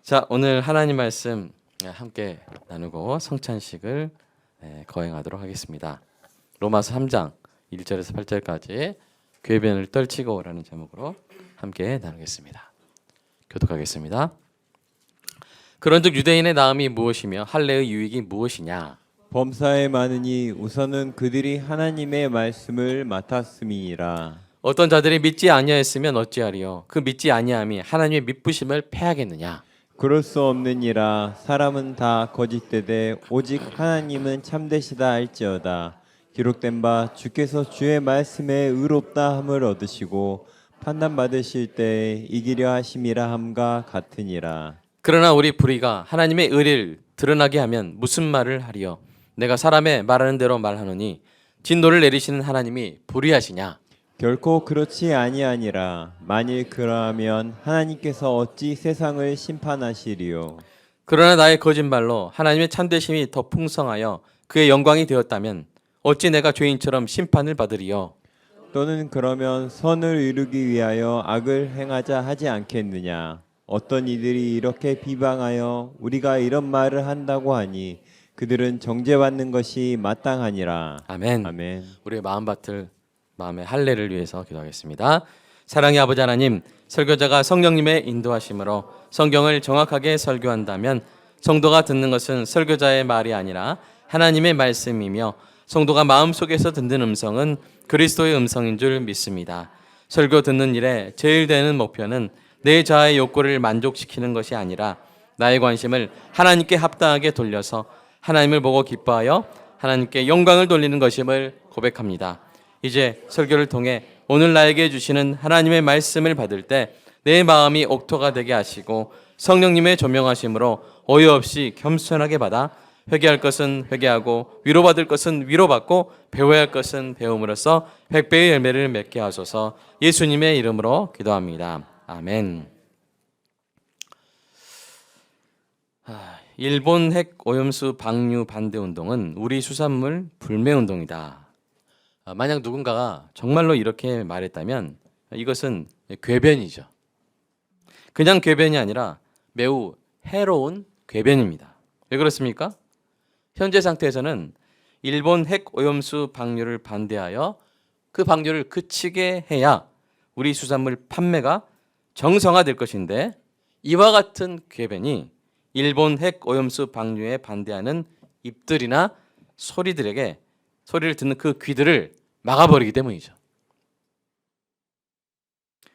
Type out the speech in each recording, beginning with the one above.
자, 오늘 하나님 말씀 함께 나누고 성찬식을 거행하도록 하겠습니다. 로마서 3장 1절에서 8절까지 궤변을 떨치고라는 제목으로 함께 나누겠습니다. 교독하겠습니다. 그런즉 유대인의 나음이 무엇이며 할례의 유익이 무엇이냐? 범사에 많으니 우선은 그들이 하나님의 말씀을 맡았음이니라. 어떤 자들이 믿지 아니하였으면 어찌하리요? 그 믿지 아니함이 하나님의 믿부심을 패하겠느냐? 그럴 수 없느니라. 사람은 다 거짓되되 오직 하나님은 참되시다 할지어다. 기록된 바 주께서 주의 말씀에 의롭다 함을 얻으시고 판단받으실 때 이기려 하심이라 함과 같으니라. 그러나 우리 불의가 하나님의 의를 드러나게 하면 무슨 말을 하리요? 내가 사람의 말하는 대로 말하노니 진노를 내리시는 하나님이 불의하시냐? 결코 그렇지 아니하니라. 만일 그러하면 하나님께서 어찌 세상을 심판하시리요? 그러나 나의 거짓말로 하나님의 참되심이 더 풍성하여 그의 영광이 되었다면 어찌 내가 죄인처럼 심판을 받으리요? 또는 그러면 선을 이루기 위하여 악을 행하자 하지 않겠느냐? 어떤 이들이 이렇게 비방하여 우리가 이런 말을 한다고 하니 그들은 정죄받는 것이 마땅하니라. 아멘. 아멘. 우리의 마음의 할례를 위해서 기도하겠습니다. 사랑의 아버지 하나님, 설교자가 성령님의 인도하심으로 성경을 정확하게 설교한다면 성도가 듣는 것은 설교자의 말이 아니라 하나님의 말씀이며 성도가 마음속에서 듣는 음성은 그리스도의 음성인 줄 믿습니다. 설교 듣는 일에 제일 되는 목표는 내 자아의 욕구를 만족시키는 것이 아니라 나의 관심을 하나님께 합당하게 돌려서 하나님을 보고 기뻐하여 하나님께 영광을 돌리는 것임을 고백합니다. 이제 설교를 통해 오늘 나에게 주시는 하나님의 말씀을 받을 때 내 마음이 옥토가 되게 하시고 성령님의 조명하심으로 오해 없이 겸손하게 받아 회개할 것은 회개하고 위로받을 것은 위로받고 배워야 할 것은 배움으로써 백배의 열매를 맺게 하소서. 예수님의 이름으로 기도합니다. 아멘. 일본 핵 오염수 방류 반대 운동은 우리 수산물 불매 운동이다. 만약 누군가가 정말로 이렇게 말했다면 이것은 궤변이죠. 그냥 궤변이 아니라 매우 해로운 궤변입니다. 왜 그렇습니까? 현재 상태에서는 일본 핵 오염수 방류를 반대하여 그 방류를 그치게 해야 우리 수산물 판매가 정상화될 것인데 이와 같은 궤변이 일본 핵 오염수 방류에 반대하는 입들이나 소리들에게 소리를 듣는 그 귀들을 막아버리기 때문이죠.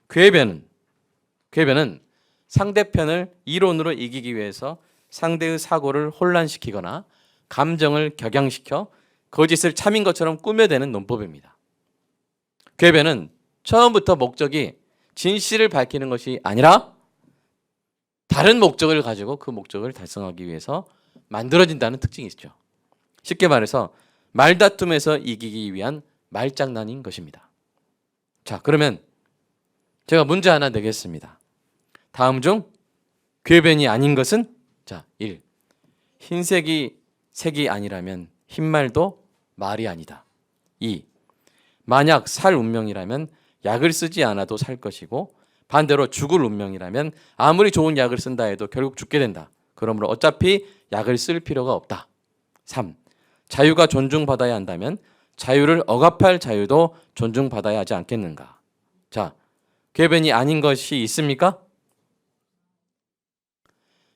궤변은 상대편을 이론으로 이기기 위해서 상대의 사고를 혼란시키거나 감정을 격양시켜 거짓을 참인 것처럼 꾸며대는 논법입니다. 궤변은 처음부터 목적이 진실을 밝히는 것이 아니라 다른 목적을 가지고 그 목적을 달성하기 위해서 만들어진다는 특징이 있죠. 쉽게 말해서 말다툼에서 이기기 위한 말장난인 것입니다. 자, 그러면 제가 문제 하나 내겠습니다. 다음 중 궤변이 아닌 것은? 자, 1. 흰색이 색이 아니라면 흰말도 말이 아니다. 2. 만약 살 운명이라면 약을 쓰지 않아도 살 것이고 반대로 죽을 운명이라면 아무리 좋은 약을 쓴다 해도 결국 죽게 된다. 그러므로 어차피 약을 쓸 필요가 없다. 3. 자유가 존중받아야 한다면 자유를 억압할 자유도 존중받아야 하지 않겠는가? 자, 궤변이 아닌 것이 있습니까?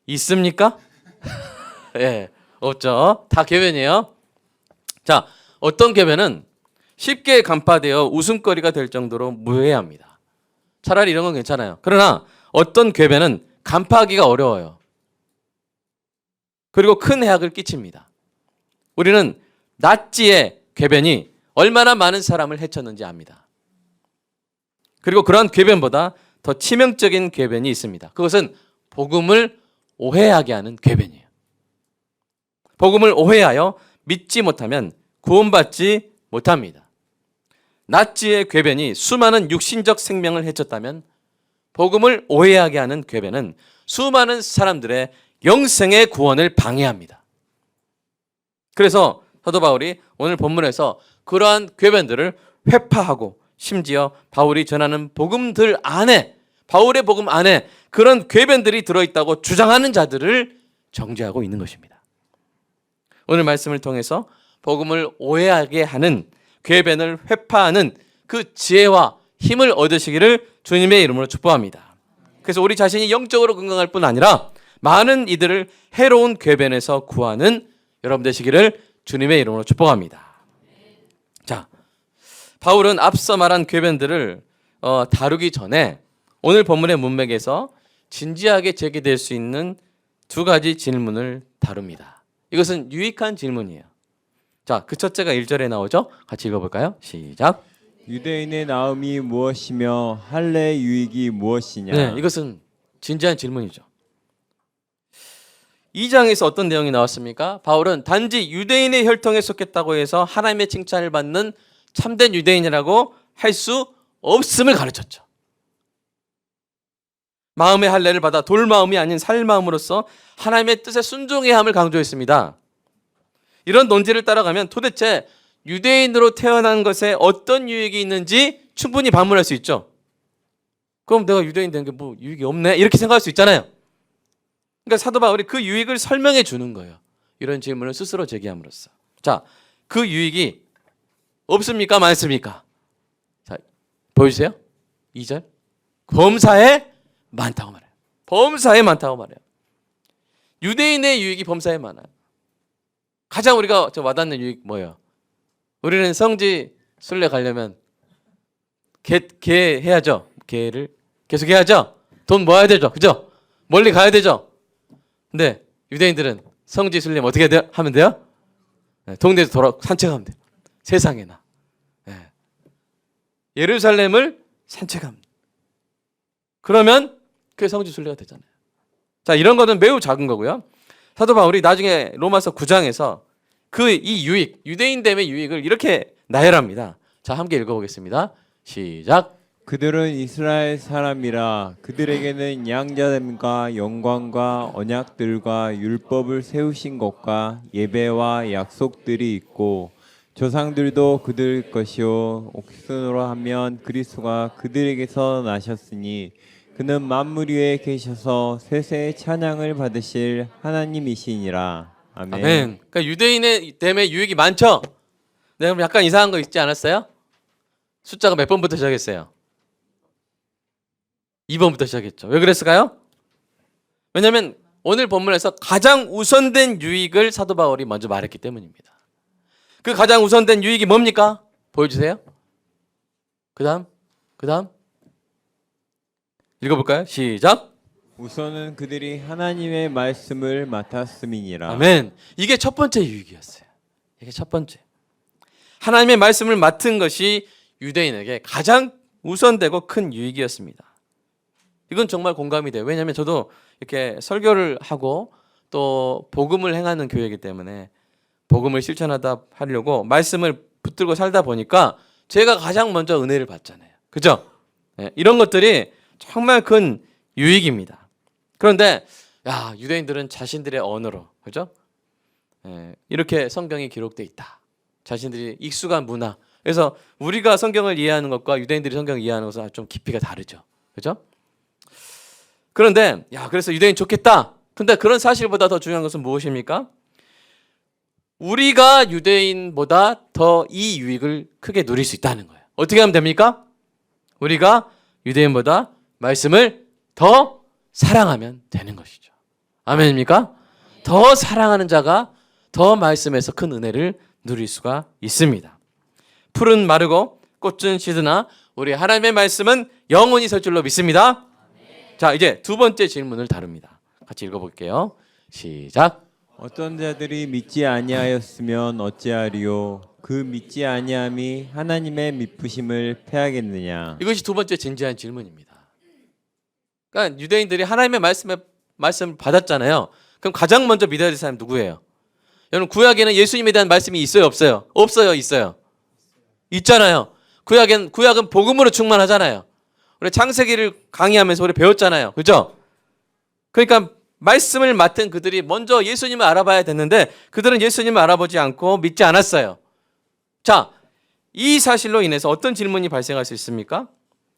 있습니까? 예, 없죠. 다 궤변이에요. 자, 어떤 궤변은 쉽게 간파되어 웃음거리가 될 정도로 무해합니다. 차라리 이런 건 괜찮아요. 그러나 어떤 궤변은 간파하기가 어려워요. 그리고 큰 해악을 끼칩니다. 우리는 나치의 궤변이 얼마나 많은 사람을 해쳤는지 압니다. 그리고 그러한 궤변보다 더 치명적인 궤변이 있습니다. 그것은 복음을 오해하게 하는 궤변이에요. 복음을 오해하여 믿지 못하면 구원받지 못합니다. 나치의 궤변이 수많은 육신적 생명을 해쳤다면 복음을 오해하게 하는 궤변은 수많은 사람들의 영생의 구원을 방해합니다. 그래서 사도 바울이 오늘 본문에서 그러한 궤변들을 회파하고 심지어 바울이 전하는 복음들 안에 바울의 복음 안에 그런 궤변들이 들어있다고 주장하는 자들을 정죄하고 있는 것입니다. 오늘 말씀을 통해서 복음을 오해하게 하는 궤변을 회파하는 그 지혜와 힘을 얻으시기를 주님의 이름으로 축복합니다. 그래서 우리 자신이 영적으로 건강할 뿐 아니라 많은 이들을 해로운 궤변에서 구하는 여러분 되시기를 주님의 이름으로 축복합니다. 자, 바울은 앞서 말한 궤변들을 다루기 전에 오늘 본문의 문맥에서 진지하게 제기될 수 있는 두 가지 질문을 다룹니다. 이것은 유익한 질문이에요. 자, 그 첫째가 1절에 나오죠? 같이 읽어볼까요? 시작. 유대인의 나음이 무엇이며 할례의 유익이 무엇이냐? 네, 이것은 진지한 질문이죠. 2장에서 어떤 내용이 나왔습니까? 바울은 단지 유대인의 혈통에 속했다고 해서 하나님의 칭찬을 받는 참된 유대인이라고 할 수 없음을 가르쳤죠. 마음의 할례를 받아 돌마음이 아닌 살마음으로써 하나님의 뜻에 순종해야 함을 강조했습니다. 이런 논지를 따라가면 도대체 유대인으로 태어난 것에 어떤 유익이 있는지 충분히 반문할 수 있죠. 그럼 내가 유대인 된 게 뭐 유익이 없네? 이렇게 생각할 수 있잖아요. 그러니까 사도 바울이 그 유익을 설명해 주는 거예요. 이런 질문을 스스로 제기함으로써. 자, 그 유익이 없습니까? 많습니까? 자, 보여주세요. 2절. 범사에 많다고 말해요. 범사에 많다고 말해요. 유대인의 유익이 범사에 많아요. 가장 우리가 와닿는 유익 뭐예요? 우리는 성지 순례 가려면 개 해야죠. 개를 계속 해야죠. 돈 모아야 되죠. 그죠? 멀리 가야 되죠. 근데 유대인들은 성지 순례 어떻게 하면 돼요? 네, 동네에서 산책하면 돼요. 세상에나. 네. 예루살렘을 산책하면 돼요. 그러면 그게 성지 순례가 되잖아요. 자, 이런 거는 매우 작은 거고요. 사도 바울이 나중에 로마서 9장에서 이 유익, 유대인됨의 유익을 이렇게 나열합니다. 자, 함께 읽어보겠습니다. 시작. 그들은 이스라엘 사람이라 그들에게는 양자됨과 영광과 언약들과 율법을 세우신 것과 예배와 약속들이 있고 조상들도 그들 것이요 옥순으로 하면 그리스도가 그들에게서 나셨으니 그는 만물 위에 계셔서 세세의 찬양을 받으실 하나님이시니라. 아멘. 아멘. 그러니까 유대인의 됨의 유익이 많죠. 네, 그럼 약간 이상한 거 있지 않았어요? 숫자가 몇 번부터 시작했어요? 2번부터 시작했죠. 왜 그랬을까요? 왜냐하면 오늘 본문에서 가장 우선된 유익을 사도 바울이 먼저 말했기 때문입니다. 그 가장 우선된 유익이 뭡니까? 보여주세요. 그 다음 읽어볼까요? 시작. 우선은 그들이 하나님의 말씀을 맡았음이니라. 아멘. 이게 첫 번째 유익이었어요. 이게 첫 번째. 하나님의 말씀을 맡은 것이 유대인에게 가장 우선되고 큰 유익이었습니다. 이건 정말 공감이 돼요. 왜냐하면 저도 이렇게 설교를 하고 또 복음을 행하는 교회이기 때문에 복음을 실천하다 하려고 말씀을 붙들고 살다 보니까 제가 가장 먼저 은혜를 받잖아요. 그죠? 네, 이런 것들이 정말 큰 유익입니다. 그런데 유대인들은 자신들의 언어로, 그죠? 네, 이렇게 성경이 기록돼 있다. 자신들이 익숙한 문화. 그래서 우리가 성경을 이해하는 것과 유대인들이 성경을 이해하는 것은 좀 깊이가 다르죠. 그죠? 그런데 그래서 유대인 좋겠다. 근데 그런 사실보다 더 중요한 것은 무엇입니까? 우리가 유대인보다 더 이 유익을 크게 누릴 수 있다는 거예요. 어떻게 하면 됩니까? 우리가 유대인보다 말씀을 더 사랑하면 되는 것이죠. 아멘입니까? 더 사랑하는 자가 더 말씀에서 큰 은혜를 누릴 수가 있습니다. 풀은 마르고 꽃은 시드나 우리 하나님의 말씀은 영원히 설 줄로 믿습니다. 자, 이제 두 번째 질문을 다룹니다. 같이 읽어볼게요. 시작. 어떤 자들이 믿지 아니하였으면 어찌하리요? 그 믿지 아니함이 하나님의 미쁘심을 패하겠느냐? 이것이 두 번째 진지한 질문입니다. 그러니까 유대인들이 하나님의 말씀을 받았잖아요. 그럼 가장 먼저 믿어야 될 사람이 누구예요? 여러분, 구약에는 예수님에 대한 말씀이 있어요, 없어요? 없어요, 있어요. 있잖아요. 구약은 복음으로 충만하잖아요. 우리 창세기를 강의하면서 우리 배웠잖아요. 그죠? 그러니까 말씀을 맡은 그들이 먼저 예수님을 알아봐야 됐는데 그들은 예수님을 알아보지 않고 믿지 않았어요. 자, 이 사실로 인해서 어떤 질문이 발생할 수 있습니까?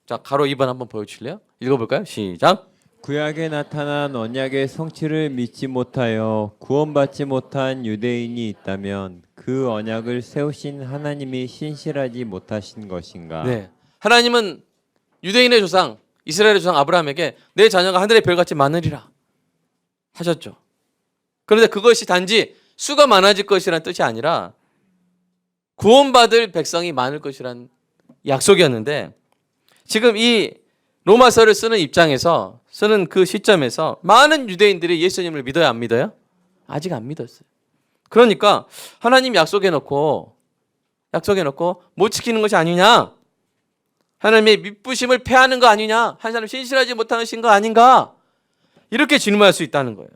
자, 가로 2번 한번 보여주실래요? 읽어볼까요? 시작. 구약에 나타난 언약의 성취를 믿지 못하여 구원받지 못한 유대인이 있다면 그 언약을 세우신 하나님이 신실하지 못하신 것인가? 네, 하나님은 유대인의 조상 이스라엘의 조상 아브라함에게 내 자녀가 하늘의 별같이 많으리라 하셨죠. 그런데 그것이 단지 수가 많아질 것이라는 뜻이 아니라 구원받을 백성이 많을 것이라는 약속이었는데, 지금 이 로마서를 쓰는 입장에서, 쓰는 그 시점에서 많은 유대인들이 예수님을 믿어요, 안 믿어요? 아직 안 믿었어요. 그러니까 하나님 약속해놓고 못 지키는 것이 아니냐, 하나님의 믿부심을 패하는 거 아니냐, 한 사람 신실하지 못하는 거 아닌가, 이렇게 질문할 수 있다는 거예요.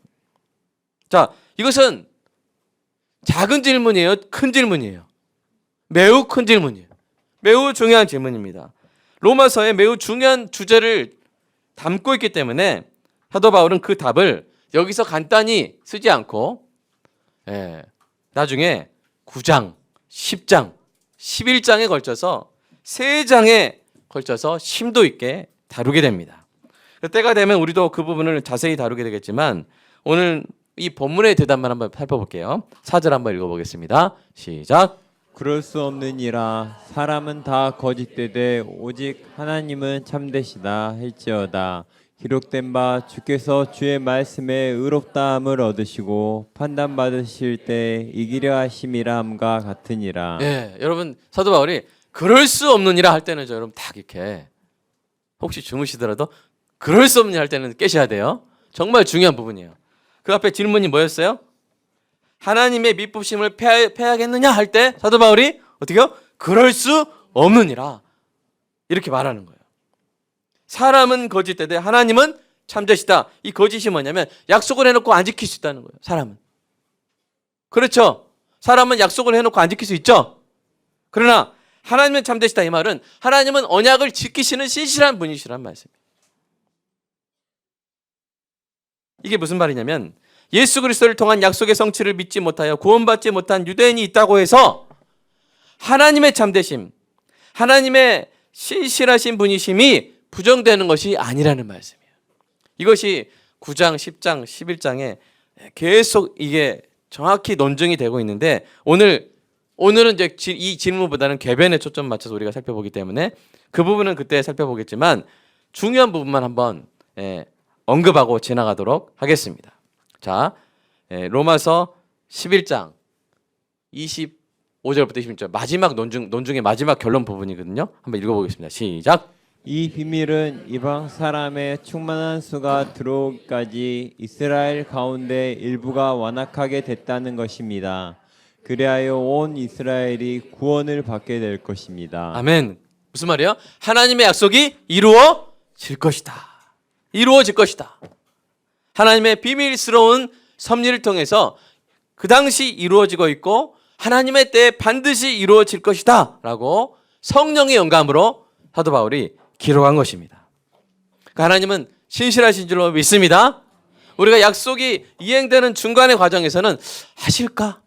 자, 이것은 작은 질문이에요, 큰 질문이에요? 매우 큰 질문이에요. 매우 중요한 질문입니다. 로마서에 매우 중요한 주제를 담고 있기 때문에 사도 바울은 그 답을 여기서 간단히 쓰지 않고 나중에 9장, 10장, 11장에 걸쳐서 3장에 걸쳐서 심도 있게 다루게 됩니다. 때가 되면 우리도 그 부분을 자세히 다루게 되겠지만 오늘 이 본문의 대답만 한번 살펴볼게요. 4절 한번 읽어보겠습니다. 시작. 그럴 수 없느니라. 사람은 다 거짓되되 오직 하나님은 참되시다 할지어다. 기록된 바 주께서 주의 말씀에 의롭다함을 얻으시고 판단받으실 때 이기려 하심이라 함과 같으니라. 예, 여러분 사도 바울이 그럴 수 없느니라 할 때는 여러분 딱 이렇게 혹시 주무시더라도 그럴 수 없느냐 할 때는 깨셔야 돼요. 정말 중요한 부분이에요. 그 앞에 질문이 뭐였어요? 하나님의 믿부심을 패하겠느냐 할 때 사도 바울이 어떻게요? 그럴 수 없느니라 이렇게 말하는 거예요. 사람은 거짓되되 하나님은 참되시다. 이 거짓이 뭐냐면 약속을 해놓고 안 지킬 수 있다는 거예요. 사람은. 그렇죠. 사람은 약속을 해놓고 안 지킬 수 있죠. 그러나 하나님은 참되시다 이 말은 하나님은 언약을 지키시는 신실한 분이시란 말씀이에요. 이게 무슨 말이냐면 예수 그리스도를 통한 약속의 성취를 믿지 못하여 구원받지 못한 유대인이 있다고 해서 하나님의 참되심, 하나님의 신실하신 분이심이 부정되는 것이 아니라는 말씀이에요. 이것이 9장, 10장, 11장에 계속 이게 정확히 논증이 되고 있는데 오늘은 이제 이 질문보다는 궤변에 초점 맞춰서 우리가 살펴보기 때문에 그 부분은 그때 살펴보겠지만 중요한 부분만 한번 언급하고 지나가도록 하겠습니다. 자, 로마서 11장 25절부터 26절 마지막 논중의 마지막 결론 부분이거든요. 한번 읽어보겠습니다. 시작. 이 비밀은 이방 사람의 충만한 수가 들어오기까지 이스라엘 가운데 일부가 완악하게 됐다는 것입니다. 그리하여 온 이스라엘이 구원을 받게 될 것입니다. 아멘. 무슨 말이에요? 하나님의 약속이 이루어질 것이다. 이루어질 것이다. 하나님의 비밀스러운 섭리를 통해서 그 당시 이루어지고 있고 하나님의 때에 반드시 이루어질 것이다 라고 성령의 영감으로 사도 바울이 기록한 것입니다. 그러니까 하나님은 신실하신 줄로 믿습니다. 우리가 약속이 이행되는 중간의 과정에서는 하실까?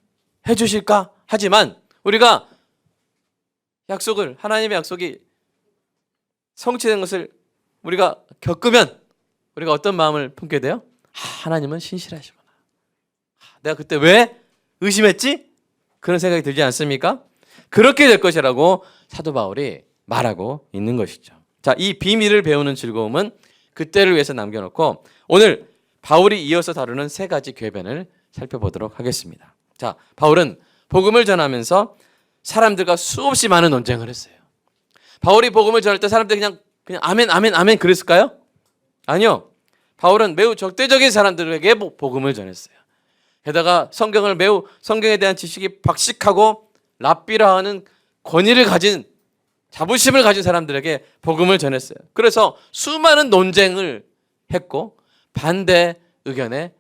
해주실까? 하지만 우리가 하나님의 약속이 성취된 것을 우리가 겪으면 우리가 어떤 마음을 품게 돼요? 하나님은 신실하시구나. 내가 그때 왜 의심했지? 그런 생각이 들지 않습니까? 그렇게 될 것이라고 사도 바울이 말하고 있는 것이죠. 자, 이 비밀을 배우는 즐거움은 그때를 위해서 남겨놓고 오늘 바울이 이어서 다루는 3가지 궤변을 살펴보도록 하겠습니다. 자, 바울은 복음을 전하면서 사람들과 수없이 많은 논쟁을 했어요. 바울이 복음을 전할 때 사람들이 그냥 아멘 아멘 아멘 그랬을까요? 아니요. 바울은 매우 적대적인 사람들에게 복음을 전했어요. 게다가 성경에 대한 지식이 박식하고 랍비라 하는 권위를 가진 자부심을 가진 사람들에게 복음을 전했어요. 그래서 수많은 논쟁을 했고 반대 의견에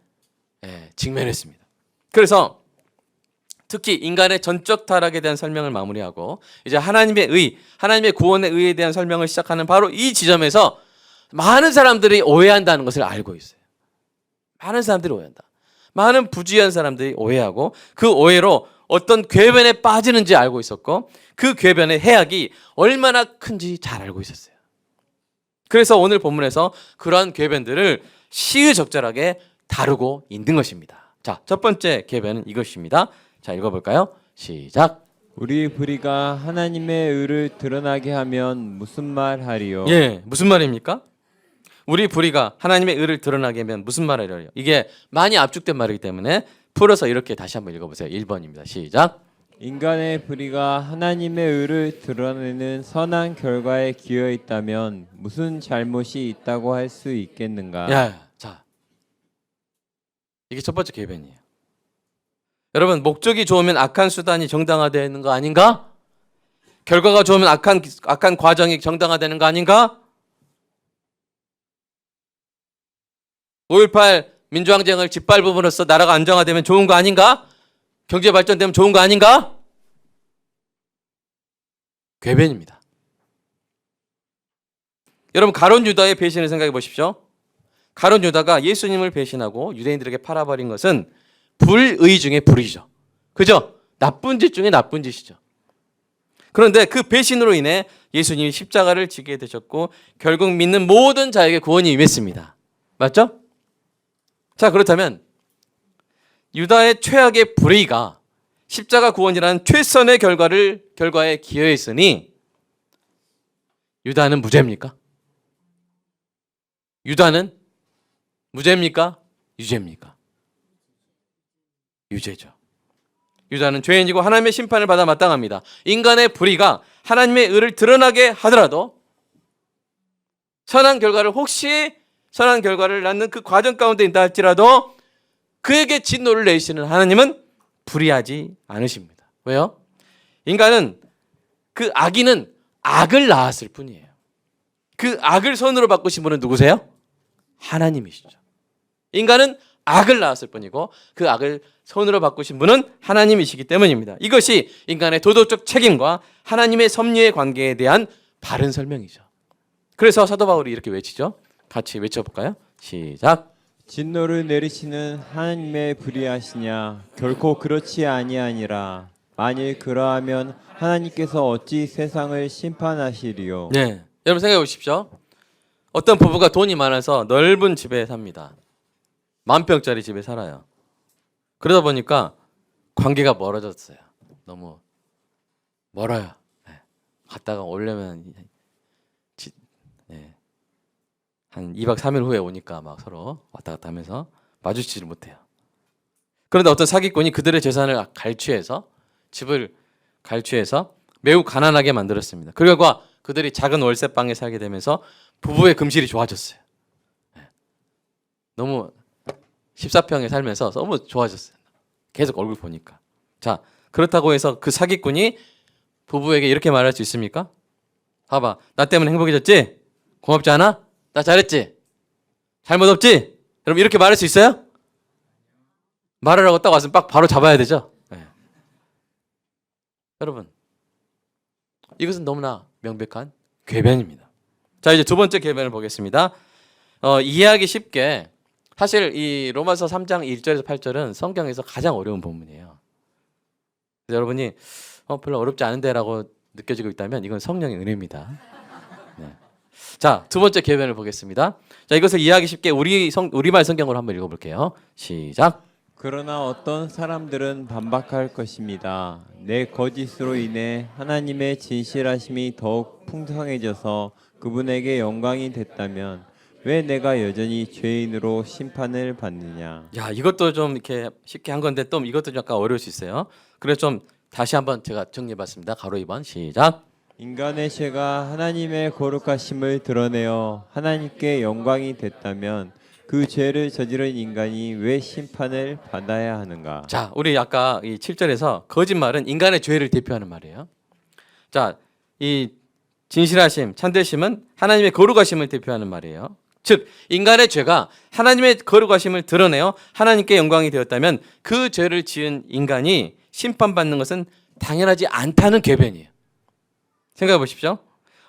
직면했습니다. 그래서 특히 인간의 전적 타락에 대한 설명을 마무리하고 이제 하나님의 구원의 의에 대한 설명을 시작하는 바로 이 지점에서 많은 사람들이 오해한다는 것을 알고 있어요. 많은 사람들이 오해한다. 많은 부주의한 사람들이 오해하고 그 오해로 어떤 궤변에 빠지는지 알고 있었고 그 궤변의 해악이 얼마나 큰지 잘 알고 있었어요. 그래서 오늘 본문에서 그러한 궤변들을 시의적절하게 다루고 있는 것입니다. 자, 첫 번째 궤변은 이것입니다. 자, 읽어볼까요? 시작. 우리 불의가 하나님의 의를 드러나게 하면 무슨 말 하리요? 예, 무슨 말입니까? 우리 불의가 하나님의 의를 드러나게 하면 무슨 말이래요? 이게 많이 압축된 말이기 때문에 풀어서 이렇게 다시 한번 읽어보세요. 1번입니다. 시작. 인간의 불의가 하나님의 의를 드러내는 선한 결과에 기여 있다면 무슨 잘못이 있다고 할 수 있겠는가? 야, 자, 이게 첫 번째 궤변이에요. 여러분, 목적이 좋으면 악한 수단이 정당화되는 거 아닌가? 결과가 좋으면 악한 과정이 정당화되는 거 아닌가? 5.18 민주항쟁을 짓밟음으로써 나라가 안정화되면 좋은 거 아닌가? 경제 발전되면 좋은 거 아닌가? 궤변입니다. 여러분, 가룟 유다의 배신을 생각해 보십시오. 가룟 유다가 예수님을 배신하고 유대인들에게 팔아버린 것은 불의 중에 불의죠. 그죠? 나쁜 짓 중에 나쁜 짓이죠. 그런데 그 배신으로 인해 예수님이 십자가를 지게 되셨고 결국 믿는 모든 자에게 구원이 임했습니다. 맞죠? 자, 그렇다면 유다의 최악의 불의가 십자가 구원이라는 최선의 결과에 기여했으니 유다는 무죄입니까? 유다는 무죄입니까? 유죄입니까? 유죄죠. 유다는 죄인이고 하나님의 심판을 받아 마땅합니다. 인간의 불의가 하나님의 의를 드러나게 하더라도 선한 결과를 낳는 그 과정 가운데 있다 할지라도 그에게 진노를 내리시는 하나님은 불의하지 않으십니다. 왜요? 인간은 그 악인은 악을 낳았을 뿐이에요. 그 악을 선으로 바꾸신 분은 누구세요? 하나님이시죠. 인간은 악을 낳았을 뿐이고 그 악을 선으로 바꾸신 분은 하나님이시기 때문입니다. 이것이 인간의 도덕적 책임과 하나님의 섭리의 관계에 대한 바른 설명이죠. 그래서 사도 바울이 이렇게 외치죠. 같이 외쳐볼까요? 시작. 진노를 내리시는 하나님의 불의하시냐? 결코 그렇지 아니하니라. 만일 그러하면 하나님께서 어찌 세상을 심판하시리요? 네, 여러분 생각해 보십시오. 어떤 부부가 돈이 많아서 넓은 집에 삽니다. 10,000평짜리 집에 살아요. 그러다 보니까 관계가 멀어졌어요. 너무 멀어요. 네. 갔다가 오려면 한 2박 3일 후에 오니까 막 서로 왔다 갔다 하면서 마주치지를 못해요. 그런데 어떤 사기꾼이 그들의 재산을 집을 갈취해서 매우 가난하게 만들었습니다. 그 결과 그들이 작은 월세방에 살게 되면서 부부의 금실이 좋아졌어요. 너무 14평에 살면서 너무 좋아졌어요. 계속 얼굴 보니까. 자, 그렇다고 해서 그 사기꾼이 부부에게 이렇게 말할 수 있습니까? 봐봐, 나 때문에 행복해졌지? 고맙지 않아? 나 잘했지? 잘못 없지? 여러분 이렇게 말할 수 있어요? 말을 하고 딱 왔으면 바로 잡아야 되죠? 네. 여러분 이것은 너무나 명백한 궤변입니다. 자, 이제 두 번째 궤변을 보겠습니다. 이해하기 쉽게 사실 이 로마서 3장 1절에서 8절은 성경에서 가장 어려운 본문이에요. 그래서 여러분이 별로 어렵지 않은데라고 느껴지고 있다면 이건 성령의 은혜입니다. 네. 자, 두 번째 궤변을 보겠습니다. 자, 이것을 이해하기 쉽게 우리말 성경으로 한번 읽어볼게요. 시작. 그러나 어떤 사람들은 반박할 것입니다. 내 거짓으로 인해 하나님의 진실하심이 더욱 풍성해져서 그분에게 영광이 됐다면 왜 내가 여전히 죄인으로 심판을 받느냐? 야, 이것도 좀 이렇게 쉽게 한 건데 또 이것도 좀 약간 어려울 수 있어요. 그래서 좀 다시 한번 제가 정리해봤습니다. 가로 2번 시작. 인간의 죄가 하나님의 거룩하심을 드러내어 하나님께 영광이 됐다면 그 죄를 저지른 인간이 왜 심판을 받아야 하는가? 자, 우리 아까 이 7절에서 거짓말은 인간의 죄를 대표하는 말이에요. 자, 이 진실하심, 참되심은 하나님의 거룩하심을 대표하는 말이에요. 즉, 인간의 죄가 하나님의 거룩하심을 드러내어 하나님께 영광이 되었다면 그 죄를 지은 인간이 심판받는 것은 당연하지 않다는 궤변이에요. 생각해 보십시오.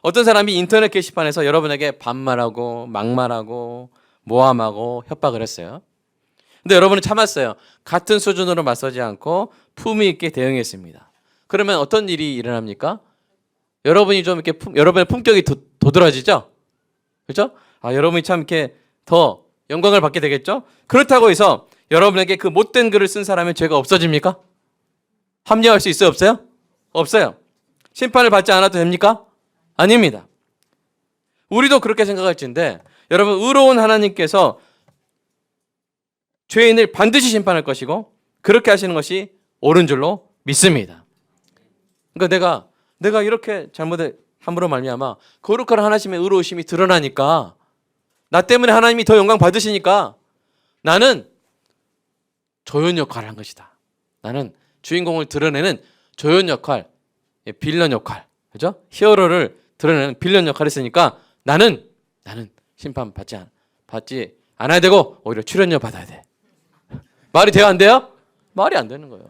어떤 사람이 인터넷 게시판에서 여러분에게 반말하고 막말하고 모함하고 협박을 했어요. 근데 여러분은 참았어요. 같은 수준으로 맞서지 않고 품위 있게 대응했습니다. 그러면 어떤 일이 일어납니까? 여러분이 좀 이렇게 여러분의 품격이 도드라지죠? 그죠? 여러분이 참 이렇게 더 영광을 받게 되겠죠? 그렇다고 해서 여러분에게 그 못된 글을 쓴 사람의 죄가 없어집니까? 합리화할 수 있어요, 없어요? 없어요. 심판을 받지 않아도 됩니까? 아닙니다. 우리도 그렇게 생각할지인데 여러분, 의로운 하나님께서 죄인을 반드시 심판할 것이고 그렇게 하시는 것이 옳은 줄로 믿습니다. 그러니까 내가 이렇게 함으로 말미암아 거룩한 하나님의 의로우심이 드러나니까, 나 때문에 하나님이 더 영광 받으시니까 나는 조연 역할을 한 것이다. 나는 주인공을 드러내는 조연 역할, 빌런 역할, 그죠? 히어로를 드러내는 빌런 역할을 했으니까 나는 심판 받지 않아야 되고 오히려 출연료 받아야 돼. 말이 돼요, 안 돼요? 말이 안 되는 거예요.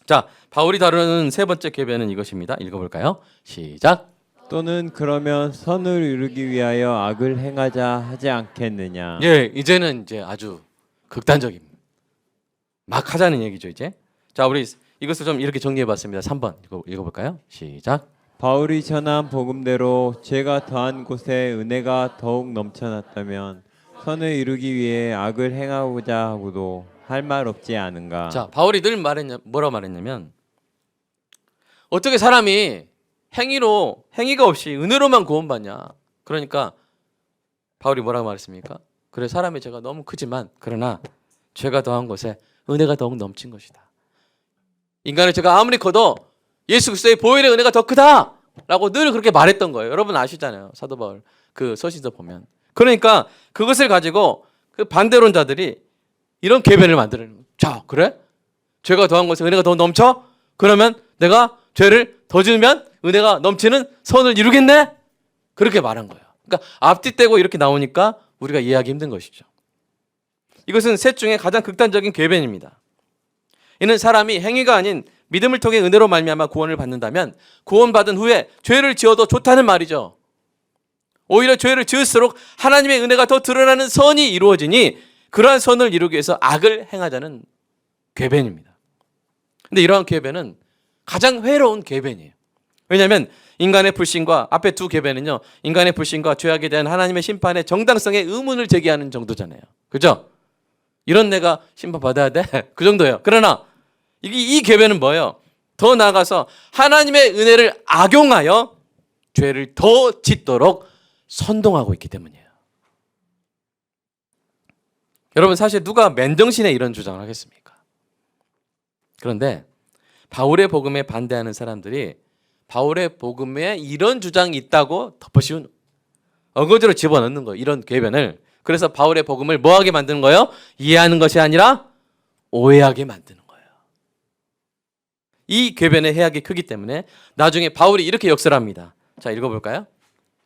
자, 바울이 다루는 세 번째 궤변은 이것입니다. 읽어볼까요? 시작. 또는 그러면 선을 이루기 위하여 악을 행하자 하지 않겠느냐. 예, 이제는 이제 아주 극단적인 막 하자는 얘기죠, 이제. 자, 우리 이것을 좀 이렇게 정리해봤습니다. 3번 읽어볼까요? 시작. 바울이 전한 복음대로 죄가 더한 곳에 은혜가 더욱 넘쳐났다면 선을 이루기 위해 악을 행하고자 하고도 할 말 없지 않은가. 자, 바울이 늘 뭐라고 말했냐면, 어떻게 사람이 행위가 없이 은혜로만 구원받냐. 그러니까 바울이 뭐라고 말했습니까? 그래, 사람의 죄가 너무 크지만 그러나 죄가 더한 곳에 은혜가 더욱 넘친 것이다. 인간의 죄가 아무리 커도 예수 그리스도의 보혈의 은혜가 더 크다라고 늘 그렇게 말했던 거예요. 여러분 아시잖아요. 사도 바울 그 서신서 보면. 그러니까 그것을 가지고 그 반대론자들이 이런 궤변을 만드는 거예요. 자, 그래? 죄가 더한 곳에 은혜가 더 넘쳐? 그러면 내가 죄를 더 지으면 은혜가 넘치는 선을 이루겠네? 그렇게 말한 거예요. 그러니까 앞뒤 떼고 이렇게 나오니까 우리가 이해하기 힘든 것이죠. 이것은 셋 중에 가장 극단적인 궤변입니다. 이는 사람이 행위가 아닌 믿음을 통해 은혜로 말미암아 구원을 받는다면 구원받은 후에 죄를 지어도 좋다는 말이죠. 오히려 죄를 지을수록 하나님의 은혜가 더 드러나는 선이 이루어지니 그러한 선을 이루기 위해서 악을 행하자는 궤변입니다. 근데 이러한 궤변은 가장 회로운 궤변이에요. 왜냐하면 인간의 불신과 앞에 두 궤변은요, 인간의 불신과 죄악에 대한 하나님의 심판의 정당성에 의문을 제기하는 정도잖아요. 그죠? 이런 내가 심판받아야 돼? 그 정도예요. 그러나 이 궤변은 뭐예요? 더 나아가서 하나님의 은혜를 악용하여 죄를 더 짓도록 선동하고 있기 때문이에요. 여러분, 사실 누가 맨정신에 이런 주장을 하겠습니까? 그런데 바울의 복음에 반대하는 사람들이 바울의 복음에 이런 주장이 있다고 덮어씌운 어거지로 집어넣는 거예요. 이런 궤변을. 그래서 바울의 복음을 뭐하게 만드는 거예요? 이해하는 것이 아니라 오해하게 만드는 거예요. 이 궤변의 해악이 크기 때문에 나중에 바울이 이렇게 역설을 합니다. 자, 읽어볼까요?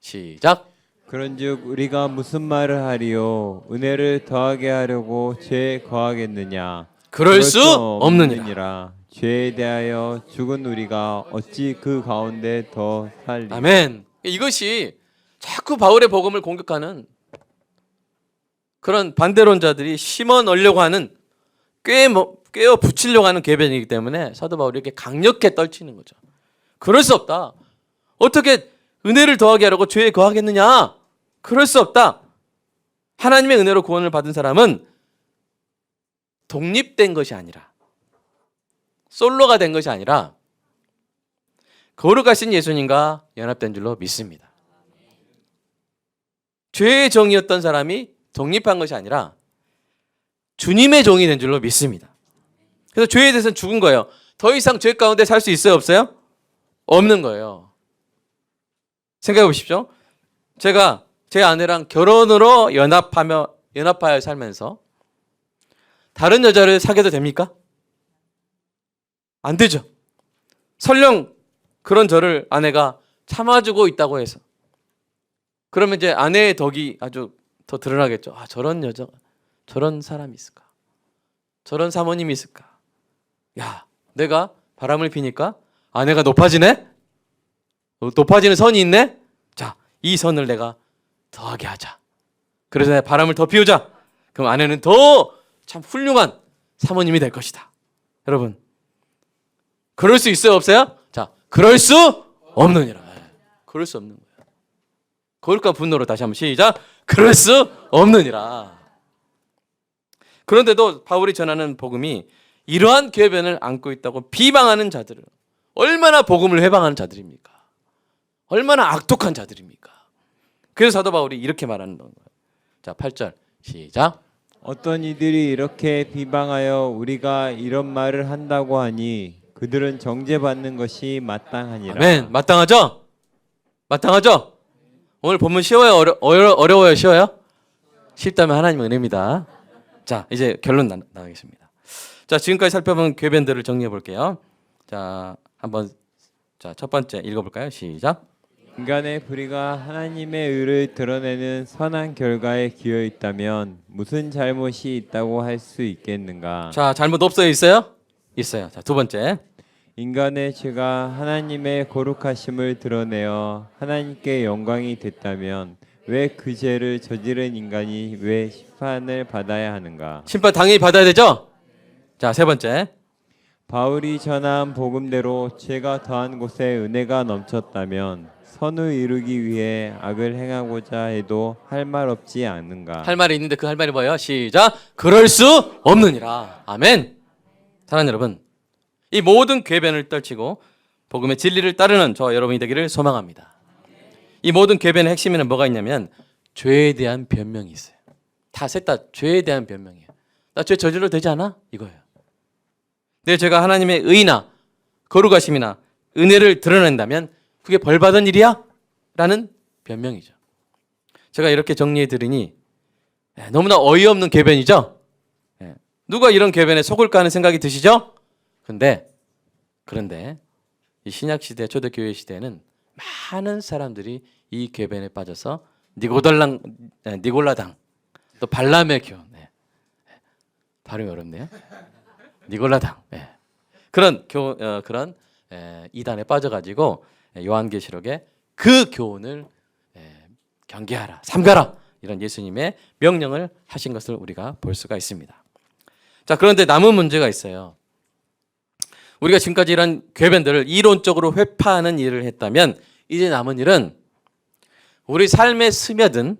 시작. 그런즉 우리가 무슨 말을 하리요? 은혜를 더하게 하려고 죄에 거하겠느냐? 그럴 수 없느니라. 죄에 대하여 죽은 우리가 어찌 그 가운데 더 살리? 아멘. 이것이 자꾸 바울의 복음을 공격하는 그런 반대론자들이 심어 넣으려고 하는 꿰어 붙이려고 하는 궤변이기 때문에 사도 바울이 이렇게 강력하게 떨치는 거죠. 그럴 수 없다. 어떻게 은혜를 더하게 하려고 죄에 거하겠느냐? 그럴 수 없다. 하나님의 은혜로 구원을 받은 사람은 독립된 것이 아니라, 솔로가 된 것이 아니라 거룩하신 예수님과 연합된 줄로 믿습니다. 죄의 종이었던 사람이 독립한 것이 아니라 주님의 종이 된 줄로 믿습니다. 그래서 죄에 대해서는 죽은 거예요. 더 이상 죄 가운데 살 수 있어요, 없어요? 없는 거예요. 생각해 보십시오. 제가 제 아내랑 결혼으로 연합하여 살면서 다른 여자를 사귀어도 됩니까? 안 되죠. 설령 그런 저를 아내가 참아주고 있다고 해서 그러면 이제 아내의 덕이 아주 더 드러나겠죠. 저런 여자, 저런 사람이 있을까? 저런 사모님이 있을까? 야, 내가 바람을 피니까 아내가 높아지네? 높아지는 선이 있네? 자, 이 선을 내가 더하게 하자. 그래서 내가 바람을 더 피우자. 그럼 아내는 더 참 훌륭한 사모님이 될 것이다. 여러분, 그럴 수 있어요, 없어요? 자, 그럴 수 없느니라. 그럴 수 없는 거예요. 거울과 분노로 다시 한번 시작. 그럴 수 없느니라. 그런데도 바울이 전하는 복음이 이러한 궤변을 안고 있다고 비방하는 자들은 얼마나 복음을 회방하는 자들입니까? 얼마나 악독한 자들입니까? 그래서 사도 바울이 이렇게 말하는 거예요. 자, 8절 시작. 어떤 이들이 이렇게 비방하여 우리가 이런 말을 한다고 하니 그들은 정죄받는 것이 마땅하니라. 아멘. 마땅하죠? 마땅하죠? 오늘 본문 쉬워요? 어려워요? 쉬워요? 쉽다면 하나님의 은혜입니다. 자, 이제 결론 나가겠습니다. 자, 지금까지 살펴본 궤변들을 정리해 볼게요. 자, 한번 첫 번째 읽어볼까요? 시작. 인간의 불의가 하나님의 의를 드러내는 선한 결과에 기여 있다면 무슨 잘못이 있다고 할 수 있겠는가? 자, 잘못 없어요? 있어요? 있어요. 자, 두 번째. 인간의 죄가 하나님의 거룩하심을 드러내어 하나님께 영광이 됐다면 왜 그 죄를 저지른 인간이 왜 심판을 받아야 하는가? 심판 당연히 받아야 되죠? 자, 세 번째. 바울이 전한 복음대로 죄가 더한 곳에 은혜가 넘쳤다면 선을 이루기 위해 악을 행하고자 해도 할 말 없지 않는가? 할 말이 있는데 그 할 말이 뭐예요? 시작. 그럴 수 없느니라. 아멘. 사랑하는 여러분, 이 모든 궤변을 떨치고 복음의 진리를 따르는 저 여러분이 되기를 소망합니다. 이 모든 궤변의 핵심에는 뭐가 있냐면 죄에 대한 변명이 있어요. 다 셋 다 죄에 대한 변명이에요. 나 죄 저질러도 되지 않아? 이거예요. 내 죄가 하나님의 의나 거룩하심이나 은혜를 드러낸다면 그게 벌받은 일이야? 라는 변명이죠. 제가 이렇게 정리해 드리니 너무나 어이없는 궤변이죠? 누가 이런 궤변에 속을까 하는 생각이 드시죠? 그런데 이 신약시대 초대교회 시대에는 많은 사람들이 이 궤변에 빠져서 니골라당 또 발람의 교훈 발음이 어렵네요. 니골라당 그런 이단에 빠져가지고 요한계시록에 그 교훈을 경계하라, 삼가라 이런 예수님의 명령을 하신 것을 우리가 볼 수가 있습니다. 자, 그런데 남은 문제가 있어요. 우리가 지금까지 이런 궤변들을 이론적으로 회파하는 일을 했다면 이제 남은 일은 우리 삶에 스며든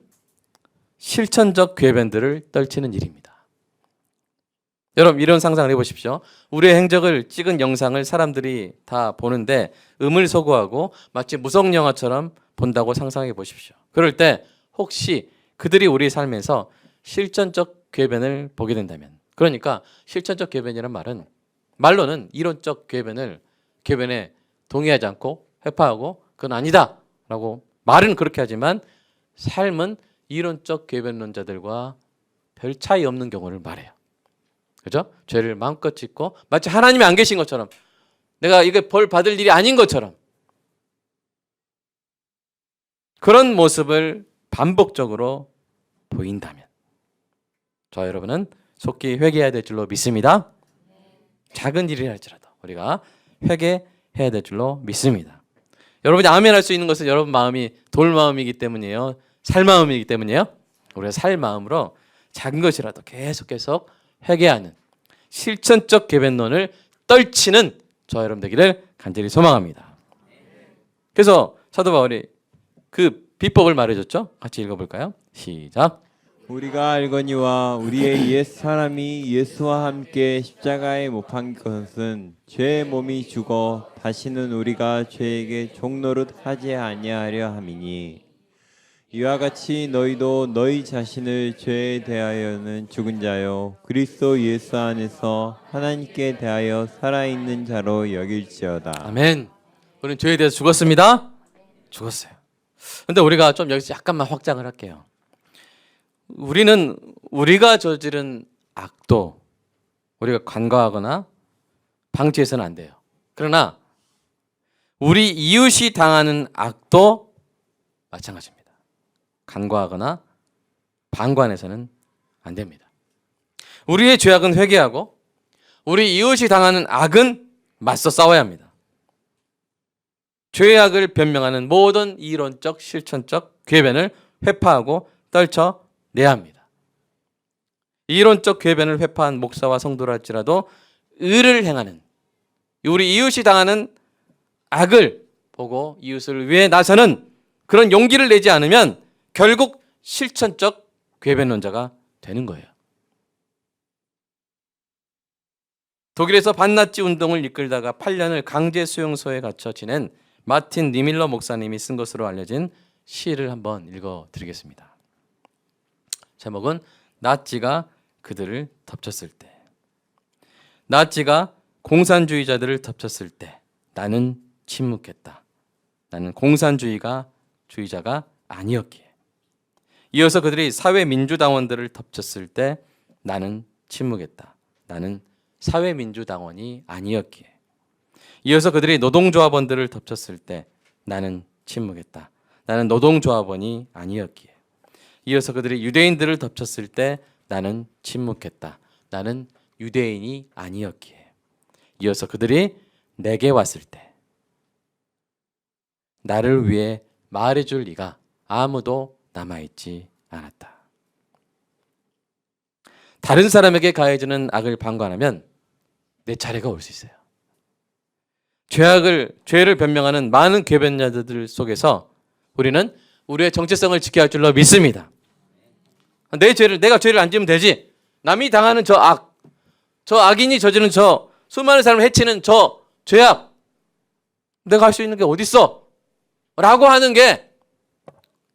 실천적 궤변들을 떨치는 일입니다. 여러분 이런 상상을 해보십시오. 우리의 행적을 찍은 영상을 사람들이 다 보는데 음을소거하고 마치 무성영화처럼 본다고 상상해 보십시오. 그럴 때 혹시 그들이 우리 삶에서 실천적 궤변을 보게 된다면, 그러니까 실천적 궤변이란 말은 말로는 이론적 궤변에 동의하지 않고 회파하고 그건 아니다 라고 말은 그렇게 하지만 삶은 이론적 궤변론자들과 별 차이 없는 경우를 말해요. 그죠? 죄를 마음껏 짓고 마치 하나님이 안 계신 것처럼, 내가 이게 벌 받을 일이 아닌 것처럼 그런 모습을 반복적으로 보인다면 저 여러분은 속히 회개해야 될 줄로 믿습니다. 작은 일이라 할지라도 우리가 회개해야 될 줄로 믿습니다. 여러분이 아멘 할 수 있는 것은 여러분 마음이 돌 마음이기 때문이에요. 살 마음이기 때문이에요. 우리가 살 마음으로 작은 것이라도 계속 회개하는 실천적 궤변론을 떨치는 저 여러분 되기를 간절히 소망합니다. 그래서 사도 바울이 그 비법을 말해줬죠. 같이 읽어볼까요? 시작. 우리가 알거니와 우리의 옛 사람이 예수와 함께 십자가에 못 박힌 것은 죄의 몸이 죽어 다시는 우리가 죄에게 종노릇 하지 아니하려 함이니 이와 같이 너희도 너희 자신을 죄에 대하여는 죽은 자요 그리스도 예수 안에서 하나님께 대하여 살아있는 자로 여길지어다. 아멘. 우리는 죄에 대해서 죽었습니다. 죽었어요. 근데 우리가 좀 여기서 약간만 확장을 할게요. 우리는 우리가 저지른 악도 우리가 간과하거나 방치해서는 안 돼요. 그러나 우리 이웃이 당하는 악도 마찬가지입니다. 간과하거나 방관해서는 안 됩니다. 우리의 죄악은 회개하고 우리 이웃이 당하는 악은 맞서 싸워야 합니다. 죄악을 변명하는 모든 이론적 실천적 궤변을 회파하고 떨쳐내야 합니다. 이론적 궤변을 회파한 목사와 성도라 할지라도 의를 행하는, 우리 이웃이 당하는 악을 보고 이웃을 위해 나서는 그런 용기를 내지 않으면 결국 실천적 궤변론자가 되는 거예요. 독일에서 반나치 운동을 이끌다가 8년을 강제 수용소에 갇혀 지낸 마틴 니밀러 목사님이 쓴 것으로 알려진 시를 한번 읽어드리겠습니다. 제목은 나치가 그들을 덮쳤을 때. 나치가 공산주의자들을 덮쳤을 때 나는 침묵했다. 나는 공산주의자가 아니었기에. 이어서 그들이 사회민주당원들을 덮쳤을 때 나는 침묵했다. 나는 사회민주당원이 아니었기에. 이어서 그들이 노동조합원들을 덮쳤을 때 나는 침묵했다. 나는 노동조합원이 아니었기에. 이어서 그들이 유대인들을 덮쳤을 때 나는 침묵했다. 나는 유대인이 아니었기에. 이어서 그들이 내게 왔을 때 나를 위해 말해줄 이가 아무도 남아있지 않았다. 다른 사람에게 가해지는 악을 방관하면 내 차례가 올 수 있어요. 죄를 변명하는 많은 궤변자들 속에서 우리는 우리의 정체성을 지켜야 할 줄로 믿습니다. 내가 죄를 안 지으면 되지. 남이 당하는 저 악인이 저지른 저 수많은 사람을 해치는 저 죄악, 내가 할 수 있는 게 어디 있어? 라고 하는 게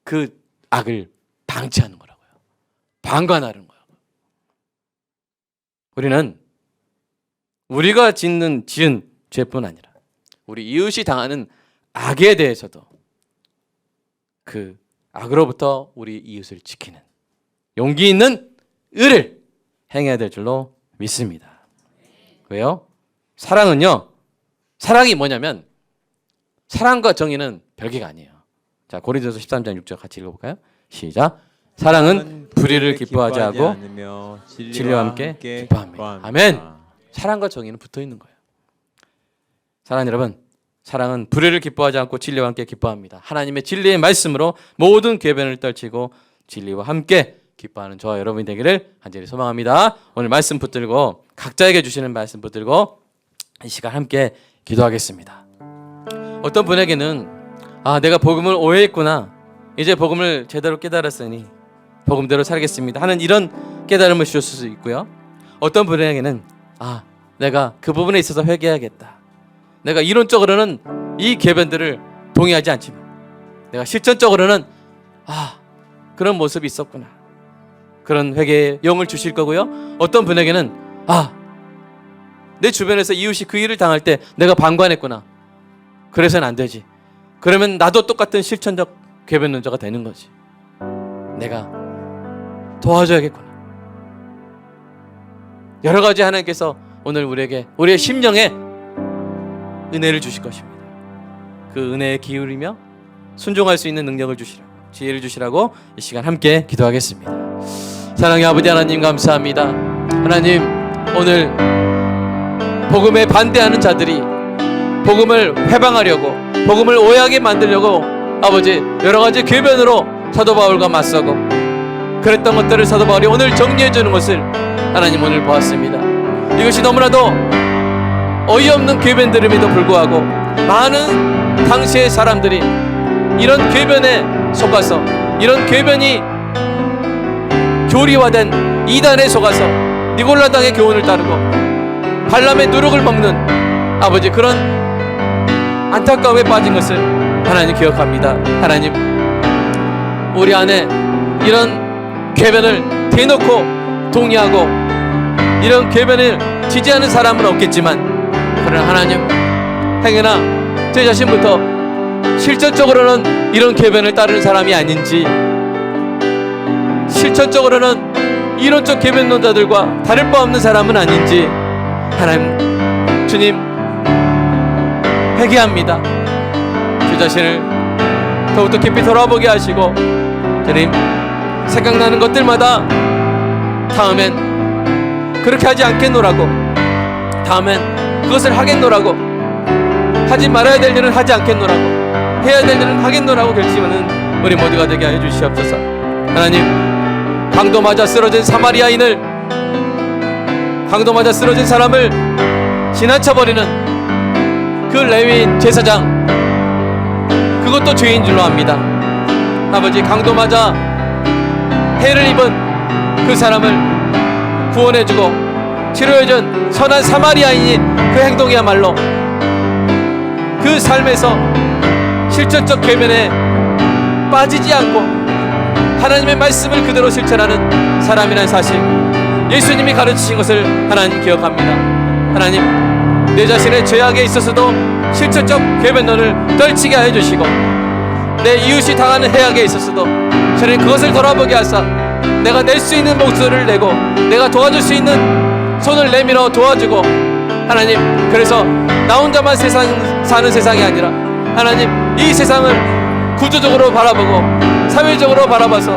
그 악을 방치하는 거라고요. 방관하는 거예요. 우리는 우리가 지은 죄뿐 아니라 우리 이웃이 당하는 악에 대해서도 그 악으로부터 우리 이웃을 지키는 용기 있는 의를 행해야 될 줄로 믿습니다. 왜요? 사랑이 뭐냐면 사랑과 정의는 별개가 아니에요. 자, 고린도서 13장 6절 같이 읽어볼까요? 시작. 사랑은 불의를 기뻐하지 않고 진리와 함께 기뻐합니다. 아멘. 사랑과 정의는 붙어 있는 거예요. 사랑하는 여러분, 사랑은 불의를 기뻐하지 않고 진리와 함께 기뻐합니다. 하나님의 진리의 말씀으로 모든 궤변을 떨치고 진리와 함께 기뻐하는 저와 여러분이 되기를 간절히 소망합니다. 오늘 말씀 붙들고 각자에게 주시는 말씀 붙들고 이 시간 함께 기도하겠습니다. 어떤 분에게는 내가 복음을 오해했구나. 이제 복음을 제대로 깨달았으니 복음대로 살겠습니다 하는 이런 깨달음을 주실 수 있고요. 어떤 분에게는 내가 그 부분에 있어서 회개해야겠다. 내가 이론적으로는 이 궤변들을 동의하지 않지만 내가 실천적으로는 그런 모습이 있었구나. 그런 회개의 영을 주실 거고요. 어떤 분에게는 내 주변에서 이웃이 그 일을 당할 때 내가 방관했구나. 그래서는 안 되지. 그러면 나도 똑같은 실천적 궤변론자가 되는 거지. 내가 도와줘야겠구나. 여러 가지 하나님께서 오늘 우리의 심령에 은혜를 주실 것입니다. 그 은혜에 기울이며 순종할 수 있는 능력을 주시라고, 지혜를 주시라고 이 시간 함께 기도하겠습니다. 사랑의 아버지 하나님 감사합니다. 하나님, 오늘 복음에 반대하는 자들이 복음을 회방하려고, 복음을 오해하게 만들려고 아버지 여러 가지 궤변으로 사도 바울과 맞서고 그랬던 것들을 사도 바울이 오늘 정리해 주는 것을 하나님 오늘 보았습니다. 이것이 너무나도 어이없는 궤변들임에도 불구하고 많은 당시의 사람들이 이런 궤변에 속아서, 이런 궤변이 교리화된 이단에 속아서 니골라당의 교훈을 따르고 발람의 누룩을 먹는 아버지 그런 안타까움에 빠진 것을 하나님 기억합니다. 하나님, 우리 안에 이런 궤변을 대놓고 동의하고 이런 궤변을 지지하는 사람은 없겠지만, 그러나 하나님, 행여나 제 자신부터 실천적으로는 이런 궤변을 따르는 사람이 아닌지, 실천적으로는 이론적 궤변론자들과 다를 바 없는 사람은 아닌지 하나님, 주님 회개합니다. 주 자신을 더욱더 깊이 돌아보게 하시고 주님, 생각나는 것들마다 다음엔 그렇게 하지 않겠노라고, 다음엔 그것을 하겠노라고, 하지 말아야 될 일은 하지 않겠노라고, 해야 될 일은 하겠노라고 결심하는 우리 모두가 되게 하여 주시옵소서. 하나님, 강도 맞아 쓰러진 사마리아인을, 강도 맞아 쓰러진 사람을 지나쳐버리는 그 레위인 제사장, 그것도 죄인 줄로 압니다. 아버지 강도 맞아 해를 입은 그 사람을 구원해주고 치료해준 선한 사마리아인인 그 행동이야말로 그 삶에서 실천적 괴면에 빠지지 않고 하나님의 말씀을 그대로 실천하는 사람이라는 사실, 예수님이 가르치신 것을 하나님 기억합니다. 하나님, 내 자신의 죄악에 있어서도 실천적 괴변론을 떨치게 하여 주시고, 내 이웃이 당하는 해악에 있어서도 저는 그것을 돌아보게 하사 내가 낼 수 있는 목소리를 내고 내가 도와줄 수 있는 손을 내밀어 도와주고, 하나님, 그래서 나 혼자만 사는 세상이 아니라 하나님, 이 세상을 구조적으로 바라보고 사회적으로 바라봐서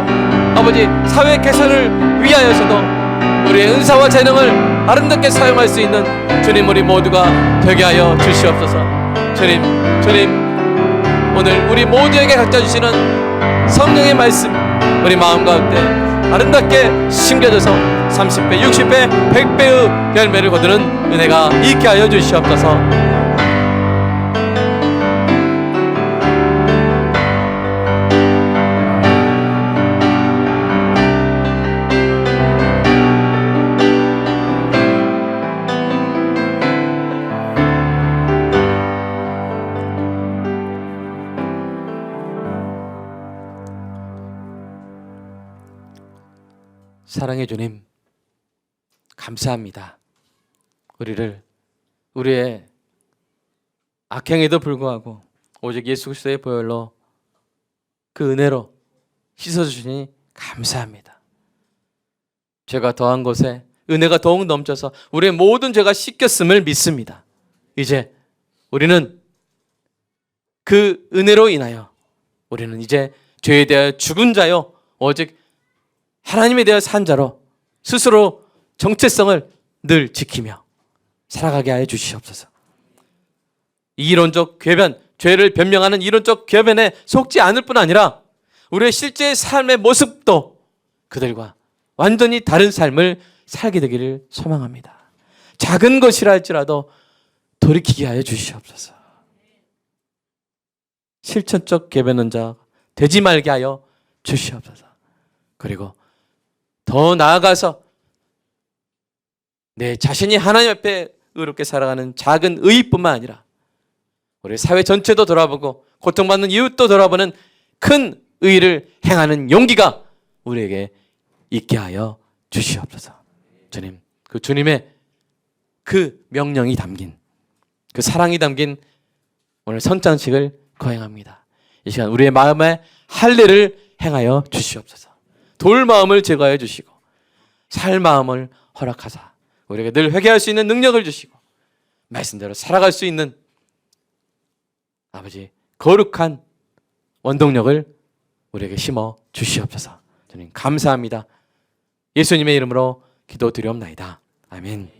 아버지 사회 개선을 위하여서도 우리의 은사와 재능을 아름답게 사용할 수 있는 주님, 우리 모두가 되게 하여 주시옵소서. 주님, 오늘 우리 모두에게 각자 주시는 성령의 말씀 우리 마음 가운데 아름답게 심겨져서 30배, 60배, 100배의 열매를 거두는 은혜가 있게 하여 주시옵소서. 사랑의 주님, 감사합니다. 우리의 악행에도 불구하고 오직 예수 그리스도의 보혈로 그 은혜로 씻어주시니 감사합니다. 죄가 더한 곳에 은혜가 더욱 넘쳐서 우리의 모든 죄가 씻겼음을 믿습니다. 이제 우리는 그 은혜로 인하여 우리는 이제 죄에 대하여 죽은 자요 오직 하나님에 대하여 산 자로 스스로 정체성을 늘 지키며 살아가게 하여 주시옵소서. 이론적 궤변, 죄를 변명하는 이론적 궤변에 속지 않을 뿐 아니라 우리의 실제 삶의 모습도 그들과 완전히 다른 삶을 살게 되기를 소망합니다. 작은 것이라 할지라도 돌이키게 하여 주시옵소서. 실천적 궤변은 자 되지 말게 하여 주시옵소서. 그리고 더 나아가서 내 자신이 하나님 앞에 의롭게 살아가는 작은 의뿐만 아니라 우리 사회 전체도 돌아보고 고통받는 이웃도 돌아보는 큰 의를 행하는 용기가 우리에게 있게 하여 주시옵소서. 주님, 그 주님의 그 명령이 담긴, 그 사랑이 담긴 오늘 선장식을 거행합니다. 이 시간 우리의 마음에 할례를 행하여 주시옵소서. 돌 마음을 제거해 주시고 살 마음을 허락하사 우리에게 늘 회개할 수 있는 능력을 주시고 말씀대로 살아갈 수 있는 아버지 거룩한 원동력을 우리에게 심어 주시옵소서. 주님 감사합니다. 예수님의 이름으로 기도드리옵나이다. 아멘.